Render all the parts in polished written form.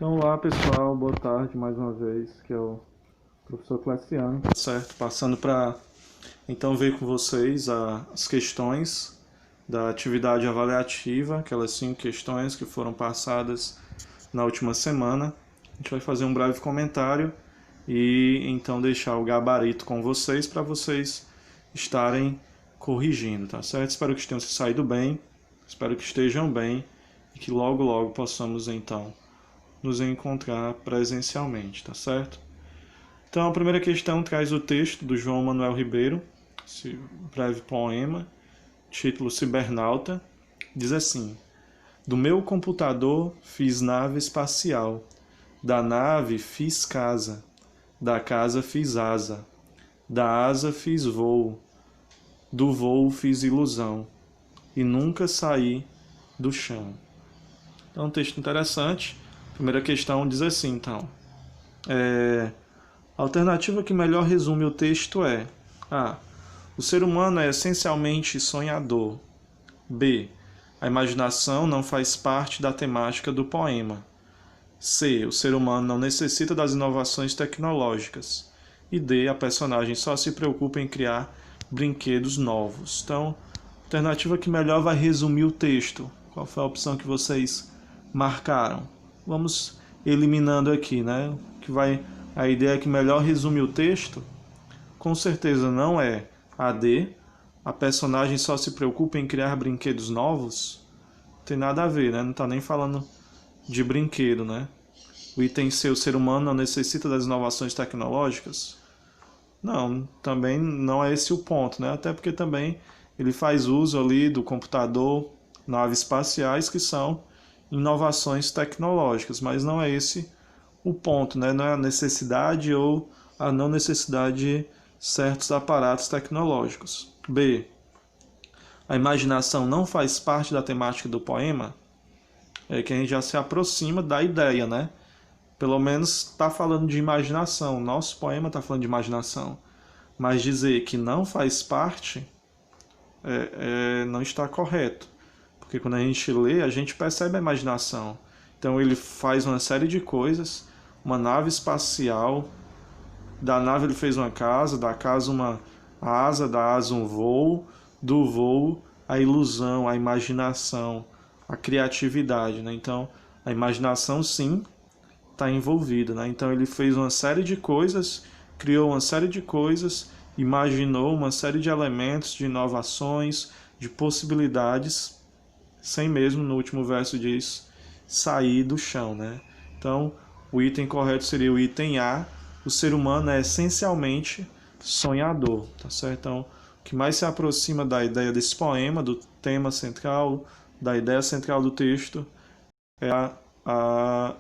Então, olá pessoal, boa tarde mais uma vez, que é o professor Cleciano. Certo, passando para então ver com vocês as questões da atividade avaliativa, aquelas 5 questões que foram passadas na última semana. A gente vai fazer um breve comentário e então deixar o gabarito com vocês para vocês estarem corrigindo, tá certo? Espero que tenham se saído bem, espero que estejam bem e que logo logo possamos então nos encontrar presencialmente, tá certo? Então a primeira questão traz o texto do João Manuel Ribeiro, esse breve poema, título Cibernauta, diz assim: do meu computador fiz nave espacial, da nave fiz casa, da casa fiz asa, da asa fiz voo, do voo fiz ilusão, e nunca saí do chão. Então um texto interessante. A primeira questão diz assim, então. A alternativa que melhor resume o texto é: A. O ser humano é essencialmente sonhador. B. A imaginação não faz parte da temática do poema. C. O ser humano não necessita das inovações tecnológicas. E D. A personagem só se preocupa em criar brinquedos novos. Então, a alternativa que melhor vai resumir o texto. Qual foi a opção que vocês marcaram? Vamos eliminando aqui, né? A ideia que melhor resume o texto, com certeza não é a D. A personagem só se preocupa em criar brinquedos novos. Não tem nada a ver, né? Não está nem falando de brinquedo, né? O item C, o ser humano não necessita das inovações tecnológicas. Não, também não é esse o ponto, né? Até porque também ele faz uso ali do computador, naves espaciais, que são inovações tecnológicas, mas não é esse o ponto, né? Não é a necessidade ou a não necessidade de certos aparatos tecnológicos. B. A imaginação não faz parte da temática do poema. É que a gente já se aproxima da ideia, né? Pelo menos está falando de imaginação. Nosso poema está falando de imaginação. Mas dizer que não faz parte não está correto. Porque quando a gente lê, a gente percebe a imaginação. Então ele faz uma série de coisas, uma nave espacial, da nave ele fez uma casa, da casa uma asa, da asa um voo, do voo a ilusão, a imaginação, a criatividade, né? Então a imaginação sim está envolvida, né? Então ele fez uma série de coisas, criou uma série de coisas, imaginou uma série de elementos, de inovações, de possibilidades, sem mesmo, no último verso diz, sair do chão, né? Então o item correto seria o item A. O ser humano é essencialmente sonhador, tá certo? Então, o que mais se aproxima da ideia desse poema, do tema central, da ideia central do texto, é a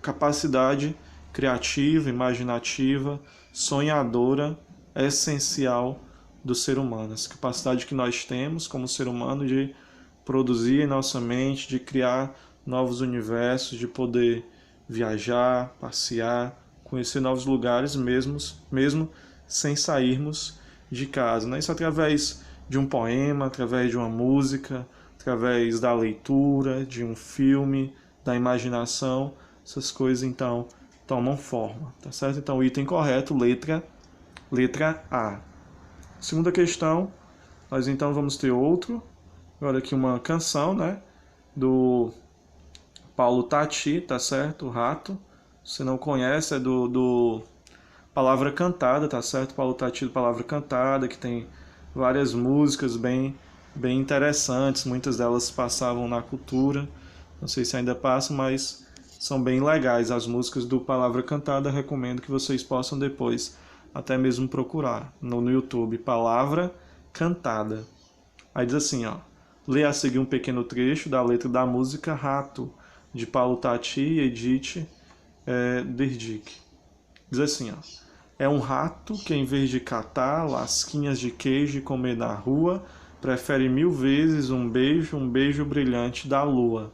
capacidade criativa, imaginativa, sonhadora, essencial do ser humano. Essa capacidade que nós temos como ser humano de produzir em nossa mente, de criar novos universos, de poder viajar, passear, conhecer novos lugares mesmo sem sairmos de casa, né? Isso através de um poema, através de uma música, através da leitura, de um filme, da imaginação. Essas coisas então tomam forma, tá certo? Então o item correto, letra A. Segunda questão, nós então vamos ter agora aqui uma canção, né, do Paulo Tati, tá certo? O Rato. Se não conhece, é do Palavra Cantada, tá certo? Paulo Tati do Palavra Cantada, que tem várias músicas bem interessantes, muitas delas passavam na cultura, não sei se ainda passam, mas são bem legais as músicas do Palavra Cantada. Recomendo que vocês possam depois até mesmo procurar no YouTube, Palavra Cantada. Aí diz assim, ó: lê a seguir um pequeno trecho da letra da música Rato, de Paulo Tati e Edith Derdick. Diz assim, ó: é um rato que, em vez de catar lasquinhas de queijo e comer na rua, prefere 1000 vezes um beijo brilhante da lua.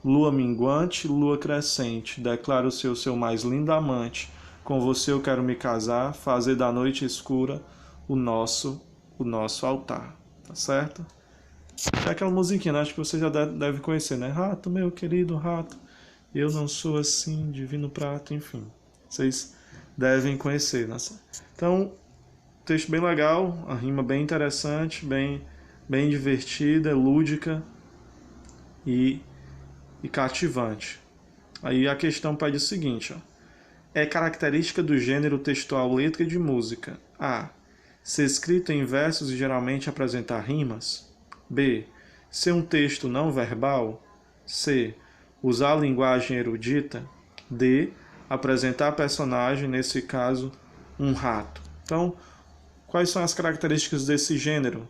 Lua minguante, lua crescente, declara o seu mais lindo amante. Com você eu quero me casar, fazer da noite escura o nosso altar. Tá certo? É aquela musiquinha, né? Acho que você já deve conhecer, né? Rato, meu querido rato. Eu não sou assim, divino prato, enfim. Vocês devem conhecer. Então, texto bem legal, a rima bem interessante, bem divertida, lúdica e cativante. Aí a questão pede o seguinte, ó. É característica do gênero textual letra de música: A. Ser escrito em versos e geralmente apresentar rimas. B. Ser um texto não verbal. C. Usar a linguagem erudita. D. Apresentar personagem, nesse caso, um rato. Então, quais são as características desse gênero?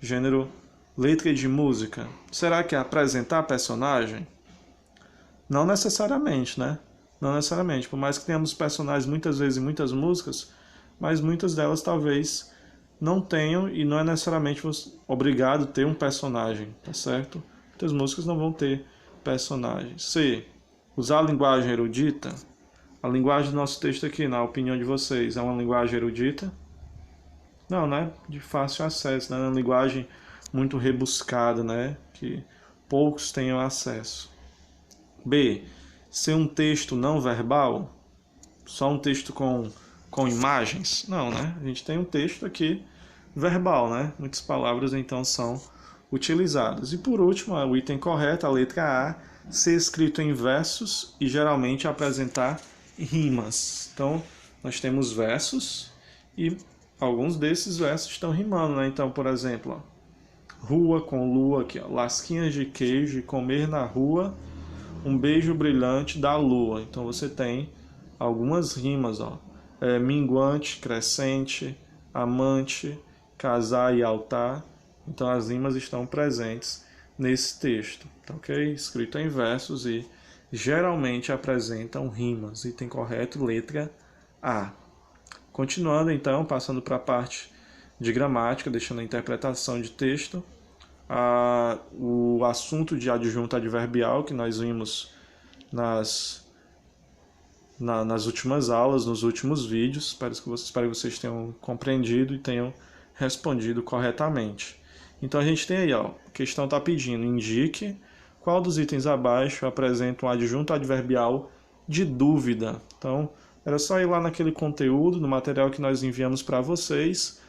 Gênero letra de música. Será que é apresentar personagem? Não necessariamente, né? Não necessariamente. Por mais que tenhamos personagens muitas vezes em muitas músicas, mas muitas delas talvez não tenham e não é necessariamente obrigado a ter um personagem, tá certo? Muitas músicas não vão ter personagens. C. Usar a linguagem erudita. A linguagem do nosso texto aqui, na opinião de vocês, é uma linguagem erudita? Não, né? De fácil acesso, né? É uma linguagem muito rebuscada, né? Que poucos tenham acesso. B. Ser um texto não verbal? Só um texto com imagens? Não, né? A gente tem um texto aqui verbal, né? Muitas palavras então são utilizadas. E por último, o item correto, a letra A, ser escrito em versos e geralmente apresentar rimas. Então, nós temos versos e alguns desses versos estão rimando, né? Então, por exemplo, ó, rua com lua, aqui, ó, lasquinhas de queijo e comer na rua, um beijo brilhante da lua. Então você tem algumas rimas, ó. Minguante, crescente, amante, casar e altar. Então as rimas estão presentes nesse texto, tá ok? Escrito em versos e geralmente apresentam rimas. Item correto, letra A. Continuando então, passando para a parte de gramática, deixando a interpretação de texto. O assunto de adjunto adverbial que nós vimos nas últimas aulas, nos últimos vídeos. Espero que vocês tenham compreendido e tenham respondido corretamente. Então a gente tem aí, ó, a questão está pedindo: indique qual dos itens abaixo apresenta um adjunto adverbial de dúvida. Então, era só ir lá naquele conteúdo, no material que nós enviamos para vocês,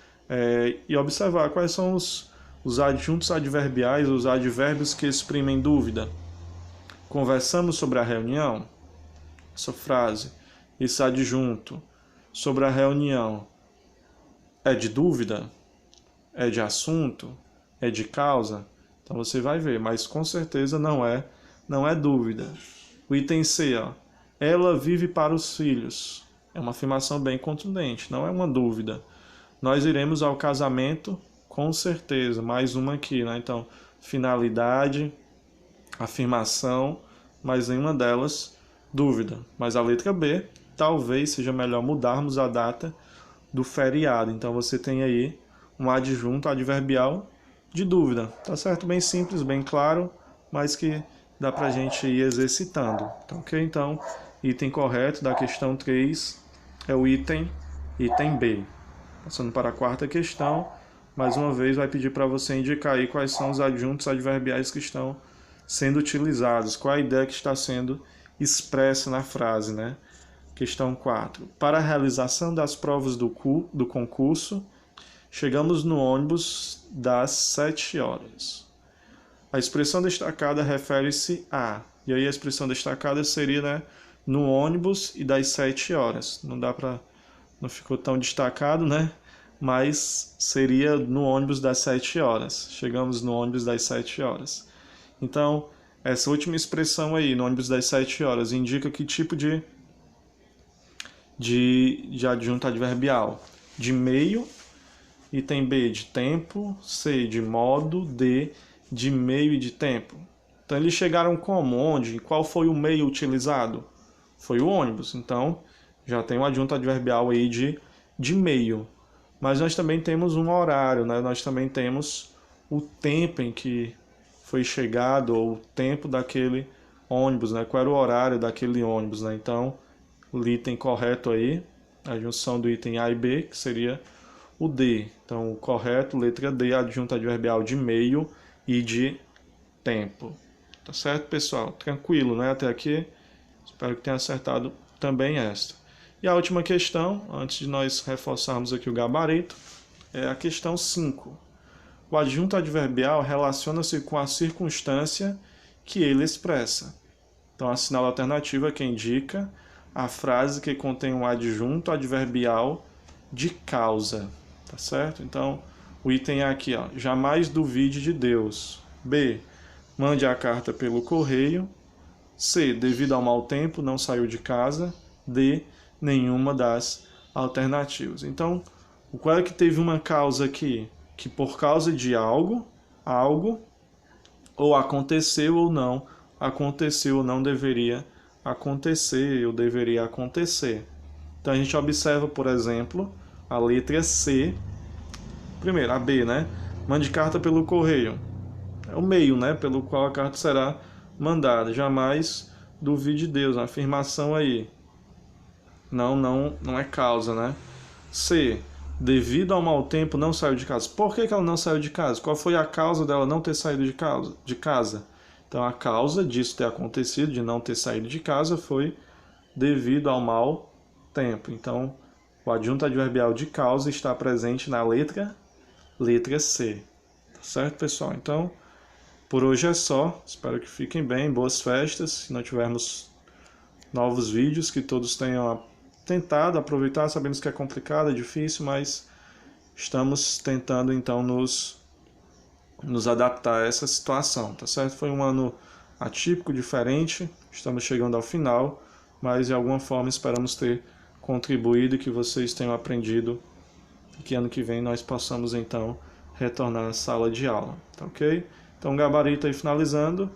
e observar quais são os adjuntos adverbiais, os advérbios que exprimem dúvida. Conversamos sobre a reunião? Essa frase, esse adjunto sobre a reunião é de dúvida? É de assunto? É de causa? Então você vai ver, mas com certeza não é dúvida. O item C, ó, ela vive para os filhos. É uma afirmação bem contundente, não é uma dúvida. Nós iremos ao casamento, com certeza. Mais uma aqui, né? Então, finalidade, afirmação, mas nenhuma delas dúvida. Mas a letra B, talvez seja melhor mudarmos a data do feriado. Então você tem aí um adjunto adverbial de dúvida. Tá certo? Bem simples, bem claro, mas que dá pra gente ir exercitando. Tá ok? Então, item correto da questão 3 é o item B. Passando para a quarta questão, mais uma vez vai pedir para você indicar aí quais são os adjuntos adverbiais que estão sendo utilizados, qual a ideia que está sendo expressa na frase, né? Questão 4. Para a realização das provas do concurso, chegamos no ônibus das 7 horas. A expressão destacada refere-se a... E aí a expressão destacada seria, né, no ônibus e das 7 horas. Não ficou tão destacado, né? Mas seria no ônibus das 7 horas. Chegamos no ônibus das 7 horas. Então, essa última expressão aí, no ônibus das 7 horas, indica que tipo de adjunto adverbial? De meio, item B, de tempo, C, de modo, D, de meio e de tempo. Então, eles chegaram como? Onde? Qual foi o meio utilizado? Foi o ônibus. Então, já tem um adjunto adverbial aí de meio. Mas nós também temos um horário, né? Nós também temos o tempo em que foi chegado, ou o tempo daquele ônibus, né? Qual era o horário daquele ônibus, né? Então, o item correto aí, a junção do item A e B, que seria o D. Então, o correto, letra D, adjunto adverbial de meio e de tempo. Tá certo, pessoal? Tranquilo, né? Até aqui. Espero que tenha acertado também esta. E a última questão, antes de nós reforçarmos aqui o gabarito, é a questão 5. O adjunto adverbial relaciona-se com a circunstância que ele expressa. Então, a sinal alternativa que indica a frase que contém um adjunto adverbial de causa, tá certo? Então, o item A aqui, ó, jamais duvide de Deus. B, mande a carta pelo correio. C, devido ao mau tempo, não saiu de casa. D, nenhuma das alternativas. Então, qual é que teve uma causa aqui? Que por causa de algo, ou aconteceu ou não deveria acontecer, ou deveria acontecer. Então, a gente observa, por exemplo, a letra C. Primeiro, a B, né? Mande carta pelo correio. É o meio, né? Pelo qual a carta será mandada. Jamais duvide de Deus. Uma afirmação aí. Não é causa, né? C. Devido ao mau tempo, não saiu de casa. Por que ela não saiu de casa? Qual foi a causa dela não ter saído de casa? Então, a causa disso ter acontecido, de não ter saído de casa, foi devido ao mau tempo. Então, o adjunto adverbial de causa está presente na letra C. Tá certo, pessoal? Então, por hoje é só. Espero que fiquem bem. Boas festas. Se não tivermos novos vídeos, que todos tenham tentado aproveitar. Sabemos que é complicado, é difícil, mas estamos tentando então nos adaptar a essa situação, tá certo? Foi um ano atípico, diferente, estamos chegando ao final, mas de alguma forma esperamos ter contribuído e que vocês tenham aprendido e que ano que vem nós possamos então retornar à sala de aula, tá ok? Então, gabarito aí finalizando,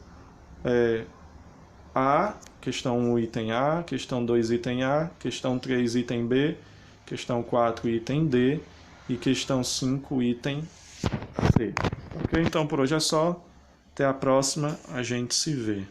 A, questão 1, item A, questão 2, item A, questão 3, item B, questão 4, item D e questão 5, item C. Ok? Então por hoje é só. Até a próxima, a gente se vê.